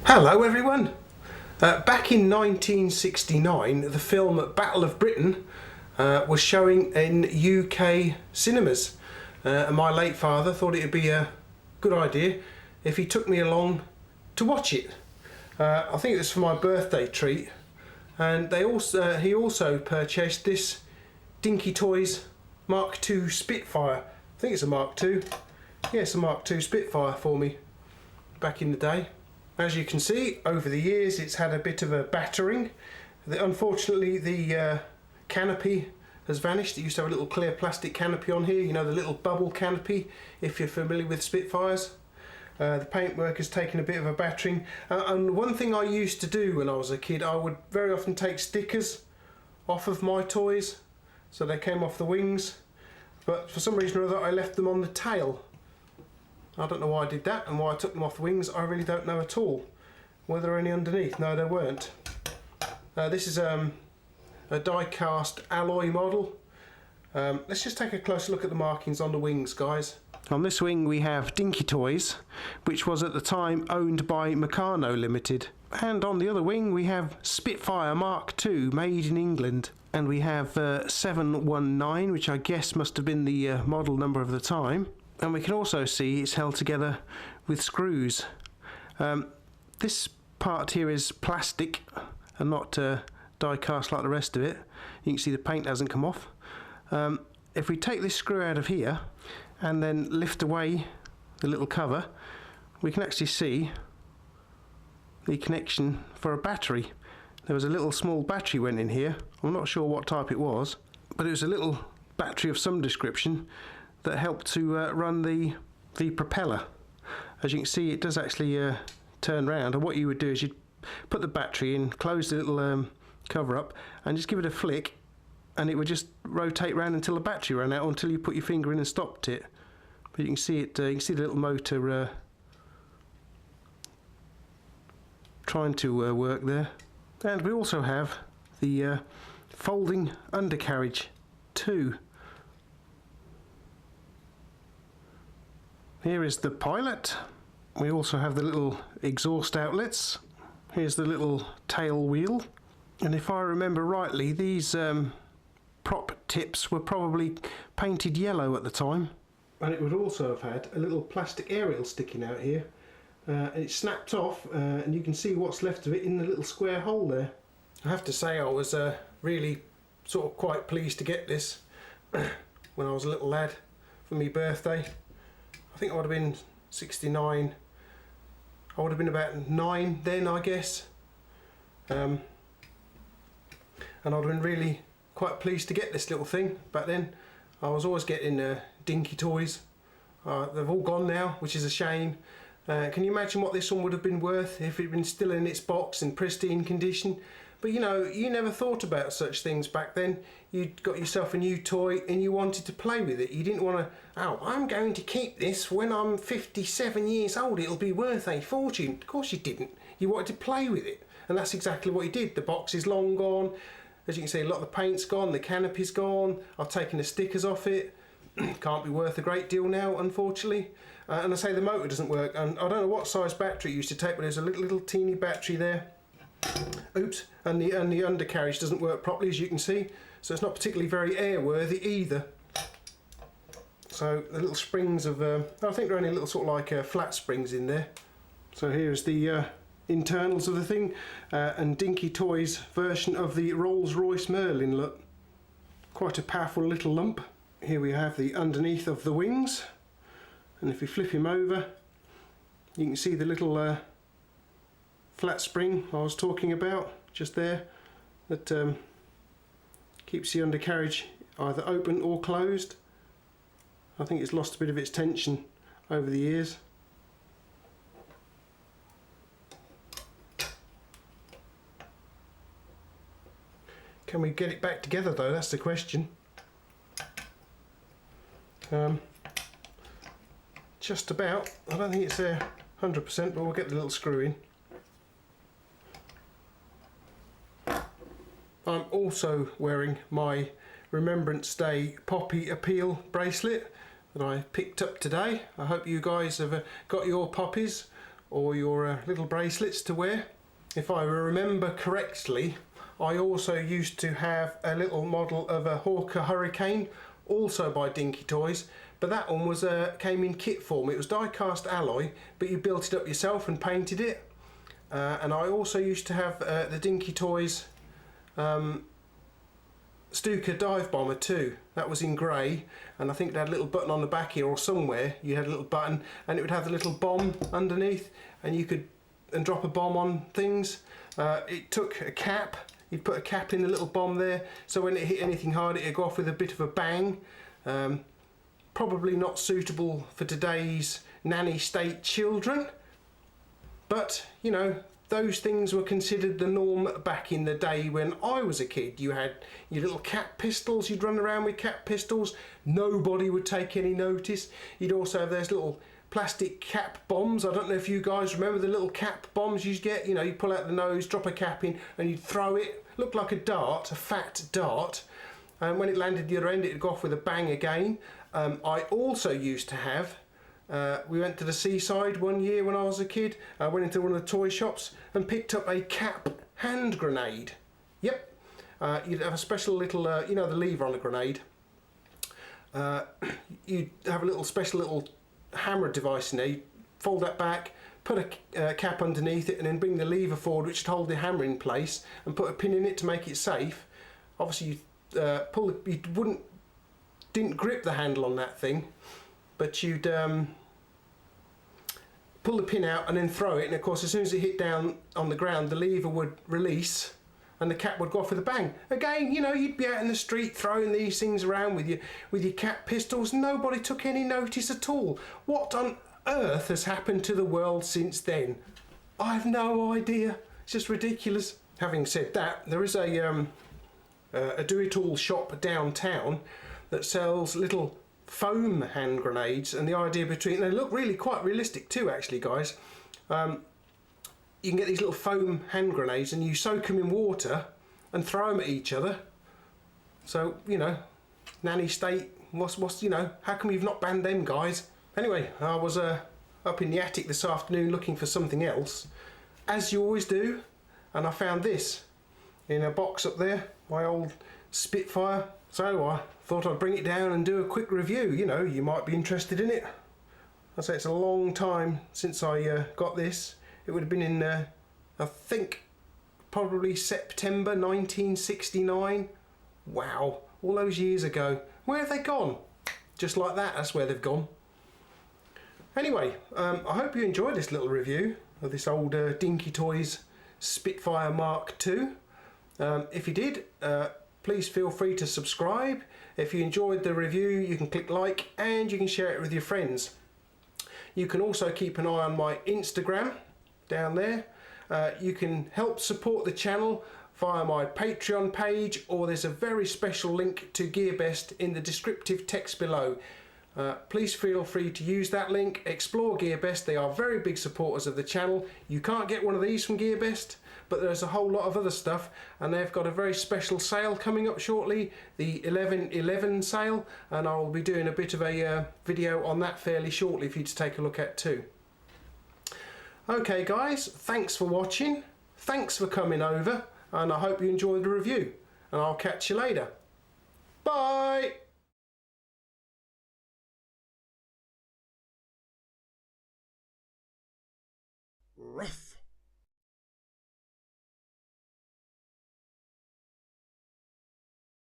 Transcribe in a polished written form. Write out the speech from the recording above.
Hello everyone! Back in 1969 the film Battle of Britain was showing in UK cinemas, and my late father thought it would be a good idea if he took me along to watch it. I think it was for my birthday treat, and he also purchased this Dinky Toys Mark II Spitfire. I think it's a Mark II. Yeah, it's a Mark II Spitfire for me back in the day. As you can see, over the years it's had a bit of a battering. Unfortunately the canopy has vanished. It used to have a little clear plastic canopy on here, you know, the little bubble canopy, if you're familiar with Spitfires. The paintwork has taken a bit of a battering, and one thing I used to do when I was a kid, I would very often take stickers off of my toys so they came off the wings, but for some reason or other I left them on the tail. I don't know why I did that and why I took them off the wings. I really don't know at all. Were there any underneath? No, there weren't. This is a die-cast alloy model. Let's just take a closer look at the markings on the wings, guys. On this wing we have Dinky Toys, which was at the time owned by Meccano Limited. And on the other wing we have Spitfire Mark II, made in England. And we have 719, which I guess must have been the model number of the time. And we can also see it's held together with screws. This part here is plastic and not die cast like the rest of it. You can see the paint hasn't come off. If we take this screw out of here and then lift away the little cover, we can actually see the connection for a battery. There was a little small battery went in here. I'm not sure what type it was, but it was a little battery of some description that helped to run the propeller. As you can see, it does actually turn round, and what you would do is you'd put the battery in, close the little cover up, and just give it a flick, and it would just rotate round until the battery ran out, until you put your finger in and stopped it. But you can see it. You can see the little motor trying to work there. And we also have the folding undercarriage too. Here is the pilot. We also have the little exhaust outlets. Here's the little tail wheel. And if I remember rightly, these prop tips were probably painted yellow at the time. And it would also have had a little plastic aerial sticking out here. It snapped off, and you can see what's left of it in the little square hole there. I have to say I was really sort of quite pleased to get this when I was a little lad for my birthday. I think I would have been 69. I would have been about 9 then, I guess. And I'd have been really quite pleased to get this little thing. Back then, I was always getting Dinky Toys. They've all gone now, which is a shame. Can you imagine what this one would have been worth if it had been still in its box in pristine condition? But you know, you never thought about such things back then. You'd got yourself a new toy and you wanted to play with it. You didn't want to, oh, I'm going to keep this when I'm 57 years old. It'll be worth a fortune. Of course you didn't. You wanted to play with it. And that's exactly what you did. The box is long gone. As you can see, a lot of the paint's gone, the canopy's gone. I've taken the stickers off it. Can't be worth a great deal now, unfortunately. And I say the motor doesn't work. And I don't know what size battery it used to take, but there's a little teeny battery there. Oops, and the undercarriage doesn't work properly, as you can see, so it's not particularly very airworthy either. So the little springs of, I think they're only little sort of like flat springs in there. So here's the internals of the thing, and Dinky Toys' version of the Rolls-Royce Merlin look. Quite a powerful little lump. Here we have the underneath of the wings, and if you flip him over, you can see the little flat spring I was talking about just there, that keeps the undercarriage either open or closed. I think it's lost a bit of its tension over the years. Can we get it back together though? That's the question. Just about. I don't think it's there 100%, but we'll get the little screw in. I'm also wearing my Remembrance Day Poppy Appeal bracelet that I picked up today. I hope you guys have got your poppies or your little bracelets to wear. If I remember correctly, I also used to have a little model of a Hawker Hurricane, also by Dinky Toys, but that one was came in kit form. It was die-cast alloy, but you built it up yourself and painted it. And I also used to have the Dinky Toys Stuka Dive Bomber too. That was in grey, and I think they had a little button on the back here, or somewhere you had a little button, and it would have the little bomb underneath, and you could drop a bomb on things. It took a cap. You'd put a cap in the little bomb there, so when it hit anything hard it'd go off with a bit of a bang. Probably not suitable for today's nanny state children, but you know, those things were considered the norm back in the day when I was a kid. You had your little cap pistols, you'd run around with cap pistols, nobody would take any notice. You'd also have those little plastic cap bombs. I don't know if you guys remember the little cap bombs you'd get. You know, you pull out the nose, drop a cap in, and you'd throw it. Looked like a dart, a fat dart. And when it landed the other end, it'd go off with a bang again. I also used to have, we went to the seaside one year when I was a kid. I went into one of the toy shops and picked up a cap hand grenade. Yep. You'd have a special little, you know, the lever on a grenade. You'd have a little special little hammer device in there. You'd fold that back, put a cap underneath it, and then bring the lever forward, which would hold the hammer in place, and put a pin in it to make it safe. Obviously, you didn't grip the handle on that thing, but you'd pull the pin out and then throw it, and of course as soon as it hit down on the ground the lever would release and the cap would go off with a bang. Again, you know, you'd be out in the street throwing these things around with your cap pistols. Nobody took any notice at all. What on earth has happened to the world since then? I have no idea. It's just ridiculous. Having said that, there is a do-it-all shop downtown that sells little foam hand grenades, and the idea between, they look really quite realistic too actually, guys. You can get these little foam hand grenades and you soak them in water and throw them at each other. So, you know, nanny state, what's you know, how come you've not banned them, guys? Anyway, I was up in the attic this afternoon looking for something else, as you always do, and I found this in a box up there, my old Spitfire. So I thought I'd bring it down and do a quick review. You know, you might be interested in it. I say it's a long time since I got this. It would have been in, I think, probably September 1969. Wow, all those years ago. Where have they gone? Just like that, that's where they've gone. Anyway, I hope you enjoyed this little review of this old Dinky Toys Spitfire Mark II. If you did, please feel free to subscribe. If you enjoyed the review, you can click like and you can share it with your friends. You can also keep an eye on my Instagram down there. You can help support the channel via my Patreon page, or there's a very special link to GearBest in the descriptive text below. Please feel free to use that link. Explore GearBest, they are very big supporters of the channel. You can't get one of these from GearBest, but there's a whole lot of other stuff, and they've got a very special sale coming up shortly, the 11/11 sale, and I'll be doing a bit of a video on that fairly shortly for you to take a look at too. Okay guys, thanks for watching, thanks for coming over, and I hope you enjoyed the review, and I'll catch you later. Bye! Ruff.